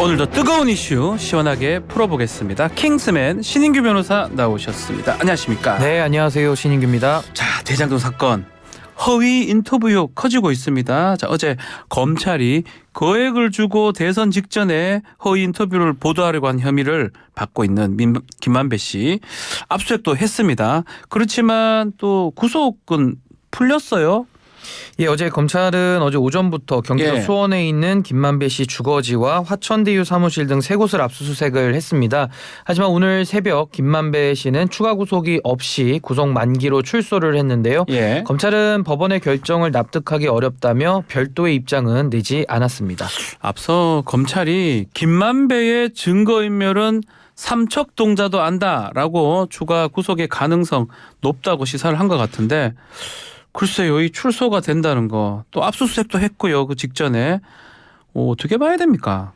오늘도 뜨거운 이슈 시원하게 풀어보겠습니다. 킹스맨 신인규 변호사 나오셨습니다. 안녕하십니까? 네, 안녕하세요. 신인규입니다. 자, 대장동 사건 허위 인터뷰 의혹 커지고 있습니다. 자, 어제 검찰이 거액을 주고 대선 직전에 허위 인터뷰를 보도하려고 한 혐의를 받고 있는 김만배 씨 압수수색도 했습니다. 그렇지만 또 구속은 풀렸어요. 예, 어제 검찰은 어제 오전부터 경기도 수원에 있는 김만배 씨 주거지와 화천대유 사무실 등 세 곳을 압수수색을 했습니다. 하지만 오늘 새벽 김만배 씨는 추가 구속이 없이 구속 만기로 출소를 했는데요. 검찰은 법원의 결정을 납득하기 어렵다며 별도의 입장은 내지 않았습니다. 앞서 검찰이 김만배의 증거인멸은 삼척동자도 안다라고 추가 구속의 가능성 높다고 시사를 한 것 같은데 글쎄요, 이 출소가 된다는 거 또 압수수색도 했고요. 그 직전에 어떻게 봐야 됩니까?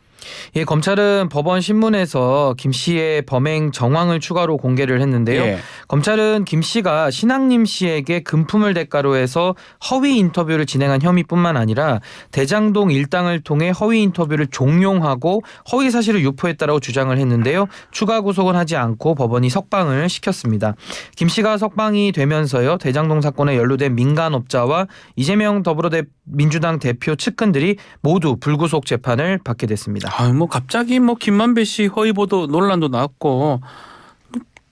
예, 검찰은 법원 신문에서 김 씨의 범행 정황을 추가로 공개를 했는데요. 검찰은 김 씨가 신학님 씨에게 금품을 대가로 해서 허위 인터뷰를 진행한 혐의뿐만 아니라 대장동 일당을 통해 허위 인터뷰를 종용하고 허위 사실을 유포했다라고 주장을 했는데요. 추가 구속은 하지 않고 법원이 석방을 시켰습니다. 김 씨가 석방이 되면서요. 대장동 사건에 연루된 민간업자와 이재명 더불어민주당 대표 측근들이 모두 불구속 재판을 받게 됐습니다. 갑자기 김만배 씨 허위 보도 논란도 나왔고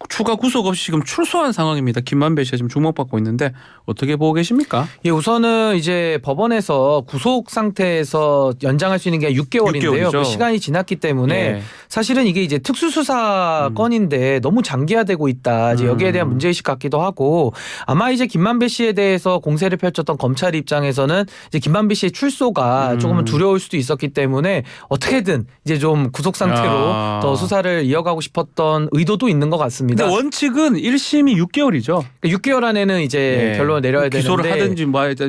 추가 구속 없이 지금 출소한 상황입니다. 김만배 씨가 지금 주목받고 있는데 어떻게 보고 계십니까? 예, 우선은 이제 법원에서 구속 상태에서 연장할 수 있는 게 6개월인데요. 그 시간이 지났기 때문에 사실은 이게 이제 특수수사 건인데 너무 장기화되고 있다. 이제 여기에 대한 문제의식 같기도 하고 아마 이제 김만배 씨에 대해서 공세를 펼쳤던 검찰 입장에서는 이제 김만배 씨의 출소가 조금은 두려울 수도 있었기 때문에 어떻게든 이제 좀 구속 상태로 더 수사를 이어가고 싶었던 의도도 있는 것 같습니다. 근데 원칙은 1심이 6개월이죠. 그러니까 6개월 안에는 이제 결론을 내려야 되는데 기소를 하든지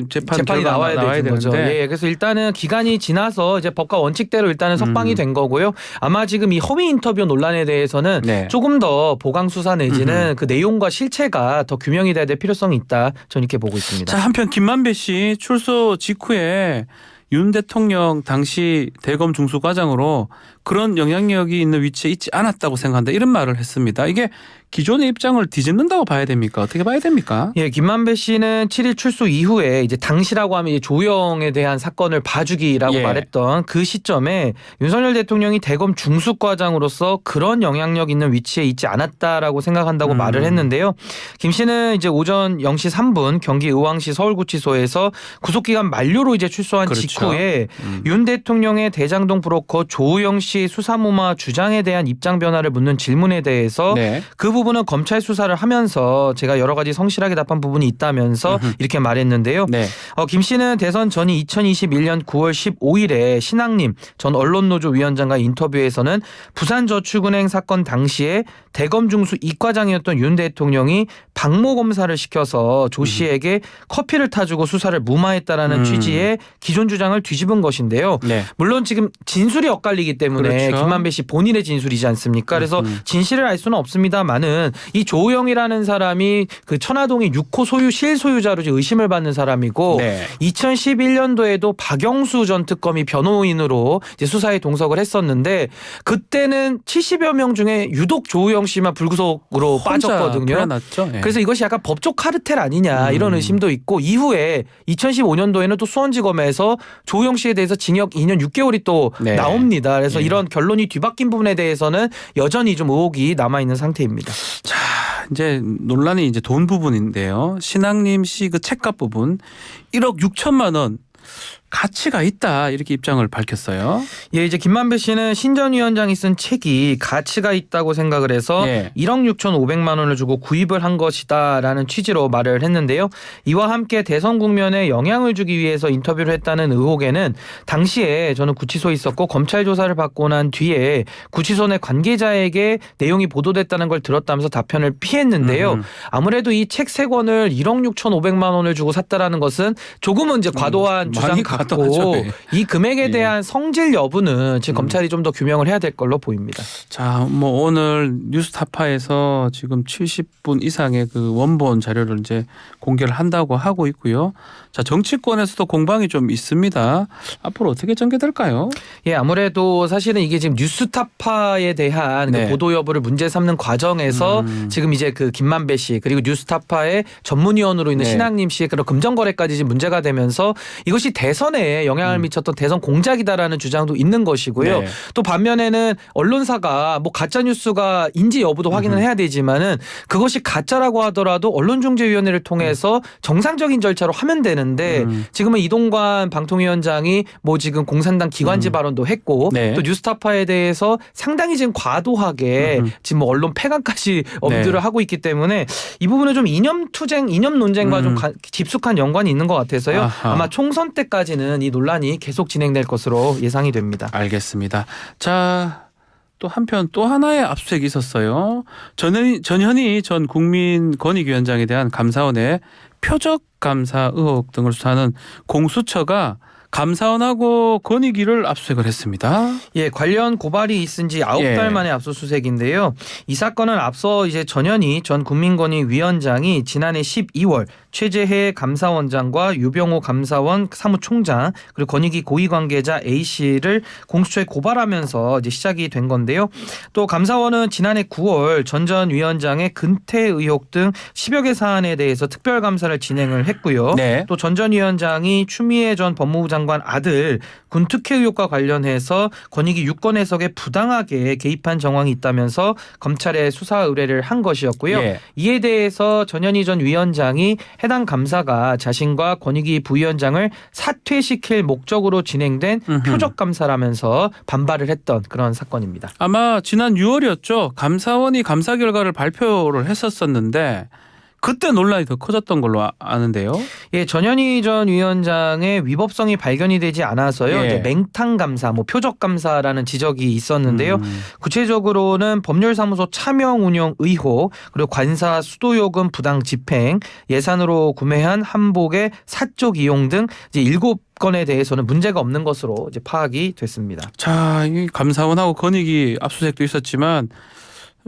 재판이 나와야 되는 거죠. 예, 그래서 일단은 기간이 지나서 이제 법과 원칙대로 일단은 석방이 된 거고요. 아마 지금 이 허위 인터뷰 논란에 대해서는 조금 더 보강 수사 내지는 그 내용과 실체가 더 규명이 돼야 될 필요성이 있다. 저는 이렇게 보고 있습니다. 자, 한편 김만배 씨 출소 직후에 윤 대통령 당시 대검 중수과장으로 그런 영향력이 있는 위치에 있지 않았다고 생각한다. 이런 말을 했습니다. 이게 기존의 입장을 뒤집는다고 봐야 됩니까? 어떻게 봐야 됩니까? 예, 김만배 씨는 7일 출소 이후에 이제 당시라고 하면 이제 조영에 대한 사건을 봐주기라고 말했던 그 시점에 윤석열 대통령이 대검 중수과장으로서 그런 영향력 있는 위치에 있지 않았다라고 생각한다고 말을 했는데요. 김 씨는 이제 오전 0시 3분 경기 의왕시 서울구치소에서 구속기간 만료로 이제 출소한 직후에 윤 대통령의 대장동 브로커 조우영 씨 수사무마 주장에 대한 입장 변화를 묻는 질문에 대해서 그 부분은 검찰 수사를 하면서 제가 여러 가지 성실하게 답한 부분이 있다면서 이렇게 말했는데요. 김 씨는 대선 전이 2021년 9월 15일에 신학님 전 언론노조 위원장과 인터뷰에서는 부산저축은행 사건 당시에 대검 중수 이과장이었던 윤 대통령이 박모 검사를 시켜서 조 씨에게 커피를 타주고 수사를 무마했다라는 취지의 기존 주장을 뒤집은 것인데요. 물론 지금 진술이 엇갈리기 때문에 김만배 씨 본인의 진술이지 않습니까? 그래서 진실을 알 수는 없습니다만은 이 조우영이라는 사람이 그 천화동의 6호 소유 실소유자로 의심을 받는 사람이고 2011년도에도 박영수 전 특검이 변호인으로 이제 수사에 동석을 했었는데 그때는 70여 명 중에 유독 조우영 씨만 불구속으로 빠졌거든요. 그래서 이것이 약간 법적 카르텔 아니냐 이런 의심도 있고 이후에 2015년도에는 또 수원지검에서 조우영 씨에 대해서 징역 2년 6개월이 또 나옵니다. 그래서 이런 결론이 뒤바뀐 부분에 대해서는 여전히 좀 의혹이 남아있는 상태입니다. 자, 이제 논란이 이제 돈 부분인데요. 신학님 씨 그 책값 부분 1억 6천만 원 가치가 있다 이렇게 입장을 밝혔어요. 예, 이제 김만배 씨는 신 전 위원장이 쓴 책이 가치가 있다고 생각을 해서 1억 6,500만 원을 주고 구입을 한 것이다라는 취지로 말을 했는데요. 이와 함께 대선 국면에 영향을 주기 위해서 인터뷰를 했다는 의혹에는 당시에 저는 구치소에 있었고 검찰 조사를 받고 난 뒤에 구치소 내 관계자에게 내용이 보도됐다는 걸 들었다면서 답변을 피했는데요. 아무래도 이 책 3권을 1억 6,500만 원을 주고 샀다라는 것은 조금은 이제 과도한 주장 같기도 하죠. 예. 이 금액에 예. 대한 성질 여부는 지금 검찰이 좀 더 규명을 해야 될 걸로 보입니다. 자, 뭐 오늘 뉴스타파에서 지금 70분 이상의 그 원본 자료를 이제 공개를 한다고 하고 있고요. 자, 정치권에서도 공방이 좀 있습니다. 앞으로 어떻게 전개될까요? 예, 아무래도 사실은 이게 지금 뉴스타파에 대한 네. 그 보도 여부를 문제 삼는 과정에서 지금 이제 그 김만배 씨 그리고 뉴스타파의 전문위원으로 있는 네. 신학님 씨의 그런 금전거래까지 지금 문제가 되면서 이것이 대선에 영향을 미쳤던 대선 공작이다라는 주장도 있는 것이고요. 네. 또 반면에는 언론사가 뭐 가짜 뉴스가 인지 여부도 확인을 해야 되지만은 그것이 가짜라고 하더라도 언론중재위원회를 통해서 정상적인 절차로 하면 되는데 지금은 이동관 방통위원장이 뭐 지금 공산당 기관지 발언도 했고 네. 또 뉴스타파에 대해서 상당히 지금 과도하게 지금 뭐 언론 폐간까지 엄두를 하고 있기 때문에 이 부분은 좀 이념투쟁, 이념 논쟁과 좀 깊숙한 연관이 있는 것 같아서요. 아하. 아마 총선 때까지는 이 논란이 계속 진행될 것으로 예상이 됩니다. 알겠습니다. 자, 또 한편 또 하나의 압수수색이 있었어요. 전현희 전 국민권익위원장에 대한 감사원의 표적 감사 의혹 등을 수사하는 공수처가 감사원하고 권익위를 압수수색을 했습니다. 예, 관련 고발이 있은 지 9달 예. 만에 압수수색인데요. 이 사건은 앞서 이제 전현희 전 국민권익위원장이 지난해 12월 최재해 감사원장과 유병호 감사원 사무총장 그리고 권익위 고위 관계자 A 씨를 공수처에 고발하면서 이제 시작이 된 건데요. 또 감사원은 지난해 9월 전 위원장의 근태 의혹 등 10여 개 사안에 대해서 특별 감사를 진행을 했고요. 네. 또 전 위원장이 추미애 전 법무부 장관 아들 군특혜 의혹과 관련해서 권익위 유권 해석에 부당하게 개입한 정황이 있다면서 검찰에 수사 의뢰를 한 것이었고요. 예. 이에 대해서 전현희 전 위원장이 해당 감사가 자신과 권익위 부위원장을 사퇴시킬 목적으로 진행된 표적 감사라면서 반발을 했던 그런 사건입니다. 아마 지난 6월이었죠. 감사원이 감사 결과를 발표를 했었었는데 그때 논란이 더 커졌던 걸로 아는데요. 예, 전현희 전 위원장의 위법성이 발견이 되지 않아서요. 예. 이제 맹탕 감사, 뭐 표적 감사라는 지적이 있었는데요. 구체적으로는 법률사무소 차명 운영 의혹, 그리고 관사 수도요금 부당 집행, 예산으로 구매한 한복의 사적 이용 등 이제 7건에 대해서는 문제가 없는 것으로 이제 파악이 됐습니다. 자, 이 감사원하고 권익위 압수수색도 있었지만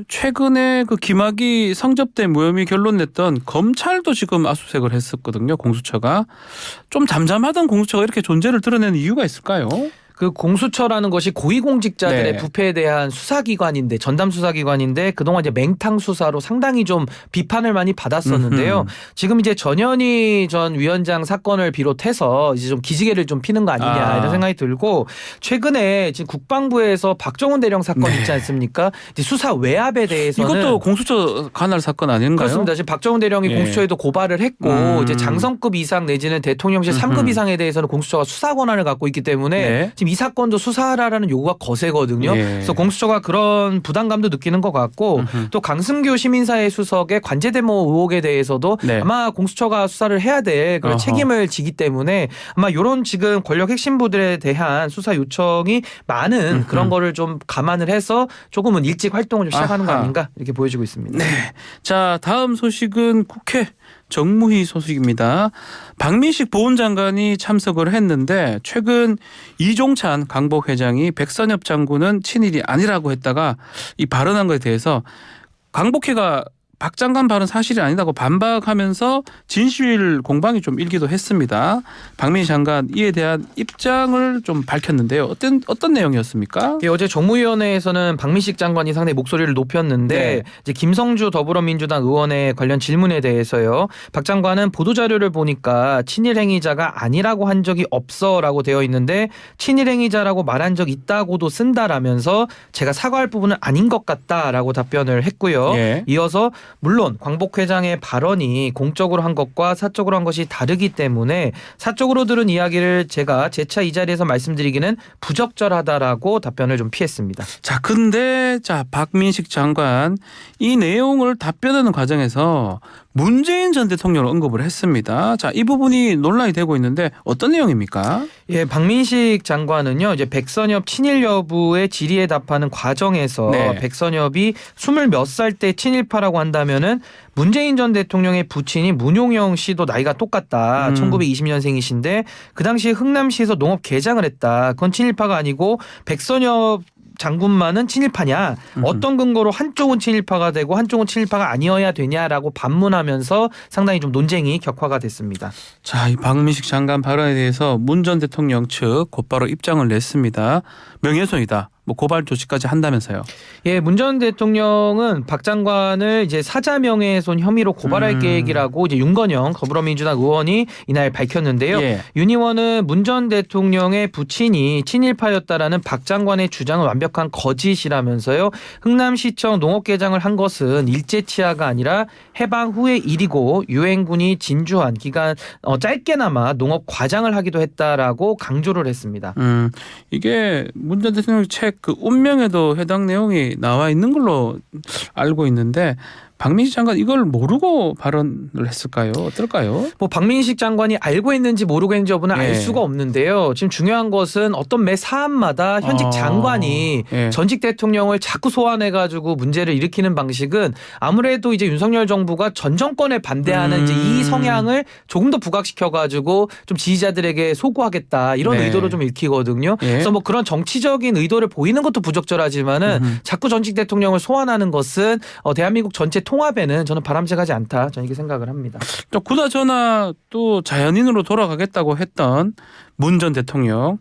최근에 그 김학의 성접대 무혐의 결론 냈던 검찰도 지금 압수수색을 했었거든요. 공수처가. 좀 잠잠하던 공수처가 이렇게 존재를 드러내는 이유가 있을까요? 그 공수처라는 것이 고위공직자들의 네. 부패에 대한 수사기관인데 전담 수사기관인데 그동안 이제 맹탕 수사로 상당히 좀 비판을 많이 받았었는데요. 지금 이제 전현희 전 위원장 사건을 비롯해서 이제 좀 기지개를 좀 피는 거 아니냐 이런 생각이 들고 최근에 지금 국방부에서 박정훈 대령 사건 있지 않습니까? 이제 수사 외압에 대해서는 이것도 공수처 관할 사건 아닌가요? 그렇습니다. 지금 박정훈 대령이 예. 공수처에도 고발을 했고 이제 장성급 이상 내지는 대통령실 3급 이상에 대해서는 공수처가 수사 권한을 갖고 있기 때문에 네. 지금 이 사건도 수사하라는 요구가 거세거든요. 예. 그래서 공수처가 그런 부담감도 느끼는 것 같고 또 강승규 시민사회 수석의 관제대모 의혹에 대해서도 네. 아마 공수처가 수사를 해야 될 그런 어허. 책임을 지기 때문에 아마 이런 지금 권력 핵심부들에 대한 수사 요청이 많은 그런 거를 좀 감안을 해서 조금은 일찍 활동을 좀 시작하는 거 아하. 아닌가 이렇게 보여지고 있습니다. 네. 자, 다음 소식은 국회 정무위 소식입니다. 박민식 보훈장관이 참석을 했는데 최근 이종찬 강복회장이 백선엽 장군은 친일이 아니라고 했다가 이 발언한 것에 대해서 강복회가 박 장관 발언 사실이 아니다고 반박하면서 진실 공방이 좀 일기도 했습니다. 박민식 장관 이에 대한 입장을 좀 밝혔는데요. 어떤 내용이었습니까? 예, 어제 정무위원회에서는 박민식 장관이 상당히 목소리를 높였는데 네. 이제 김성주 더불어민주당 의원의 관련 질문에 대해서요. 박 장관은 보도자료를 보니까 친일 행위자가 아니라고 한 적이 없어라고 되어 있는데 친일 행위자라고 말한 적 있다고도 쓴다라면서 제가 사과할 부분은 아닌 것 같다라고 답변을 했고요. 예. 이어서 물론 광복 회장의 발언이 공적으로 한 것과 사적으로 한 것이 다르기 때문에 사적으로 들은 이야기를 제가 재차 이 자리에서 말씀드리기는 부적절하다라고 답변을 좀 피했습니다. 자, 근데 박민식 장관 이 내용을 답변하는 과정에서 문재인 전 대통령을 언급을 했습니다. 자, 이 부분이 논란이 되고 있는데 어떤 내용입니까? 예, 박민식 장관은요, 이제 백선엽 친일 여부의 질의에 답하는 과정에서 네. 백선엽이 20몇 살 때 친일파라고 한다면은 문재인 전 대통령의 부친인 문용영 씨도 나이가 똑같다. 1920년생이신데 그 당시에 흥남시에서 농업 개장을 했다. 그건 친일파가 아니고 백선엽 장군만은 친일파냐? 어떤 근거로 한쪽은 친일파가 되고 한쪽은 친일파가 아니어야 되냐라고 반문하면서 상당히 좀 논쟁이 격화가 됐습니다. 자, 이 박민식 장관 발언에 대해서 문 전 대통령 측 곧바로 입장을 냈습니다. 명예훼손이다. 뭐 고발 조치까지 한다면서요. 예, 문 전 대통령은 박 장관을 이제 사자명예훼손 혐의로 고발할 계획이라고 이제 윤건영 더불어민주당 의원이 이날 밝혔는데요. 예. 윤 의원은 문 전 대통령의 부친이 친일파였다라는 박 장관의 주장은 완벽한 거짓이라면서요. 흥남시청 농업개장을 한 것은 일제치하가 아니라 해방 후의 일이고 유엔군이 진주한 기간 짧게나마 농업 과장을 하기도 했다라고 강조를 했습니다. 이게 문 전 대통령 책 그 운명에도 해당 내용이 나와 있는 걸로 알고 있는데 박민식 장관 이걸 모르고 발언을 했을까요? 어떨까요? 뭐 박민식 장관이 알고 있는지 모르고 있는지 여부는 예. 알 수가 없는데요. 지금 중요한 것은 어떤 매 사안마다 현직 장관이 예. 전직 대통령을 자꾸 소환해가지고 문제를 일으키는 방식은 아무래도 이제 윤석열 정부가 전 정권에 반대하는 이제 이 성향을 조금 더 부각시켜가지고 좀 지지자들에게 소구하겠다 이런 네. 의도를 좀 읽히거든요. 예. 그래서 뭐 그런 정치적인 의도를 보이는 것도 부적절하지만은 자꾸 전직 대통령을 소환하는 것은 대한민국 전체 통합에는 저는 바람직하지 않다. 저는 이렇게 생각을 합니다. 또 그나저나 또 자연인으로 돌아가겠다고 했던 문 전 대통령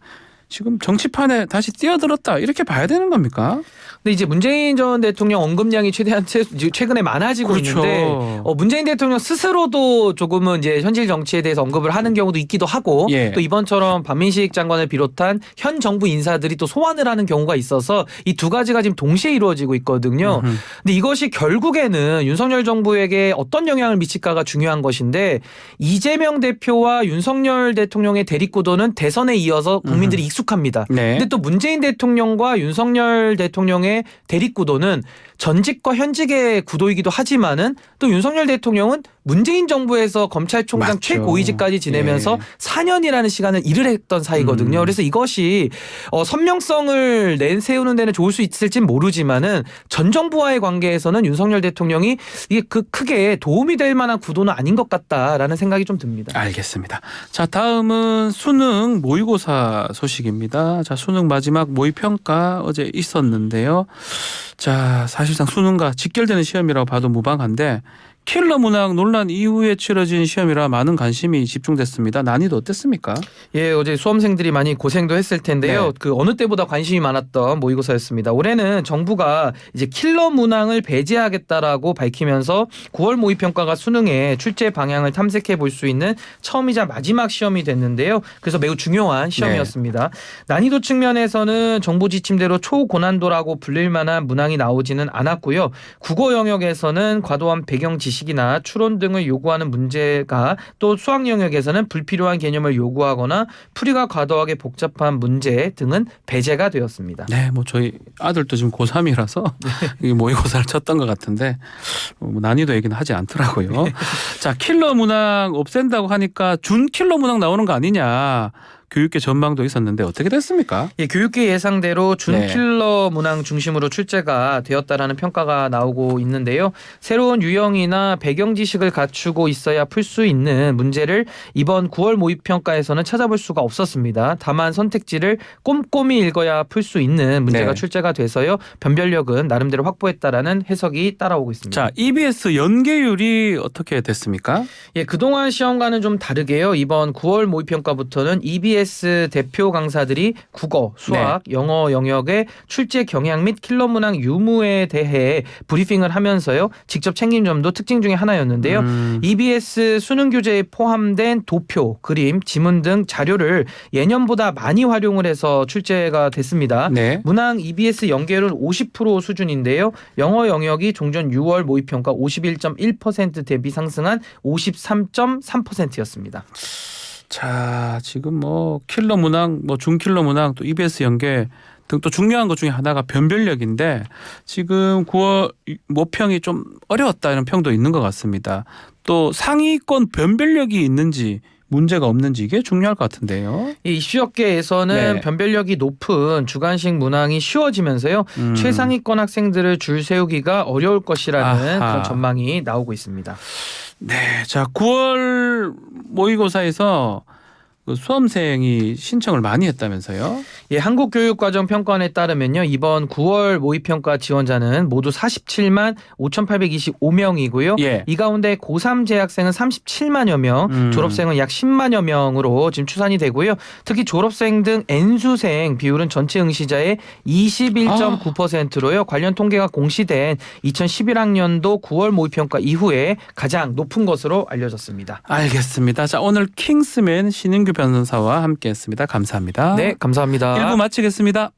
지금 정치판에 다시 뛰어들었다 이렇게 봐야 되는 겁니까? 근데 이제 문재인 전 대통령 언급량이 최근에 많아지고 그렇죠. 있는데 문재인 대통령 스스로도 조금은 이제 현실 정치에 대해서 언급을 하는 경우도 있기도 하고 예. 또 이번처럼 박민식 장관을 비롯한 현 정부 인사들이 또 소환을 하는 경우가 있어서 이 두 가지가 지금 동시에 이루어지고 있거든요. 근데 이것이 결국에는 윤석열 정부에게 어떤 영향을 미칠까가 중요한 것인데 이재명 대표와 윤석열 대통령의 대립구도는 대선에 이어서 국민들이 익숙합니다. 네. 근데 또 문재인 대통령과 윤석열 대통령의 대립구도는 전직과 현직의 구도이기도 하지만은 또 윤석열 대통령은 문재인 정부에서 검찰총장 맞죠. 최고위직까지 지내면서 예. 4년이라는 시간을 일을 했던 사이거든요. 그래서 이것이 선명성을 내세우는 데는 좋을 수 있을진 모르지만은 전 정부와의 관계에서는 윤석열 대통령이 이게 크게 도움이 될 만한 구도는 아닌 것 같다라는 생각이 좀 듭니다. 알겠습니다. 자, 다음은 수능 모의고사 소식입니다. 자, 수능 마지막 모의평가 어제 있었는데요. 자, 사실상 수능과 직결되는 시험이라고 봐도 무방한데 킬러 문항 논란 이후에 치러진 시험이라 많은 관심이 집중됐습니다. 난이도 어땠습니까? 예, 어제 수험생들이 많이 고생도 했을 텐데요. 네. 그 어느 때보다 관심이 많았던 모의고사였습니다. 올해는 정부가 이제 킬러 문항을 배제하겠다라고 밝히면서 9월 모의평가가 수능의 출제 방향을 탐색해 볼 수 있는 처음이자 마지막 시험이 됐는데요. 그래서 매우 중요한 시험이었습니다. 난이도 측면에서는 정부 지침대로 초고난도라고 불릴 만한 문항이 나오지는 않았고요. 국어 영역에서는 과도한 배경 지식이나 추론 등을 요구하는 문제가 또 수학 영역에서는 불필요한 개념을 요구하거나 풀이가 과도하게 복잡한 문제 등은 배제가 되었습니다. 네, 뭐 저희 아들도 지금 고3이라서 이 모의고사를 쳤던 것 같은데 뭐 난이도 얘기는 하지 않더라고요. 자, 킬러 문항 없앤다고 하니까 준 킬러 문항 나오는 거 아니냐. 교육계 전망도 있었는데 어떻게 됐습니까? 예, 교육계 예상대로 준 네. 킬러 문항 중심으로 출제가 되었다라는 평가가 나오고 있는데요. 새로운 유형이나 배경 지식을 갖추고 있어야 풀 수 있는 문제를 이번 9월 모의평가에서는 찾아볼 수가 없었습니다. 다만 선택지를 꼼꼼히 읽어야 풀 수 있는 문제가 네. 출제가 돼서요. 변별력은 나름대로 확보했다라는 해석이 따라오고 있습니다. 자, EBS 연계율이 어떻게 됐습니까? 예, 그동안 시험과는 좀 다르게요. 이번 9월 모의평가부터는 EBS 대표 강사들이 국어, 수학, 영어 영역의 출제 경향 및 킬러 문항 유무에 대해 브리핑을 하면서요. 직접 챙긴 점도 특징 중에 하나였는데요. EBS 수능 교재에 포함된 도표, 그림, 지문 등 자료를 예년보다 많이 활용을 해서 출제가 됐습니다. 네. 문항 EBS 연계율은 50% 수준인데요. 영어 영역이 종전 6월 모의평가 51.1% 대비 상승한 53.3%였습니다. 자, 지금 뭐 킬러 문항, 뭐 중킬러 문항, 또 EBS 연계 등 또 중요한 것 중에 하나가 변별력인데 지금 9월 모평이 좀 어려웠다 이런 평도 있는 것 같습니다. 또 상위권 변별력이 있는지 문제가 없는지 이게 중요할 것 같은데요. 이 이슈업계에서는 네. 변별력이 높은 주관식 문항이 쉬워지면서요. 최상위권 학생들을 줄 세우기가 어려울 것이라는 아하. 그런 전망이 나오고 있습니다. 네, 자 9월 모의고사에서 그 수험생이 신청을 많이 했다면서요? 예, 한국교육과정평가원에 따르면요. 이번 9월 모의평가 지원자는 모두 47만 5,825명이고요. 예. 이 가운데 고3 재학생은 37만여 명, 졸업생은 약 10만여 명으로 지금 추산이 되고요. 특히 졸업생 등 N수생 비율은 전체 응시자의 21.9%로요. 관련 통계가 공시된 2011학년도 9월 모의평가 이후에 가장 높은 것으로 알려졌습니다. 알겠습니다. 자, 오늘 킹스맨 신인규 변호사와 함께했습니다. 감사합니다. 네, 감사합니다. 1부 마치겠습니다.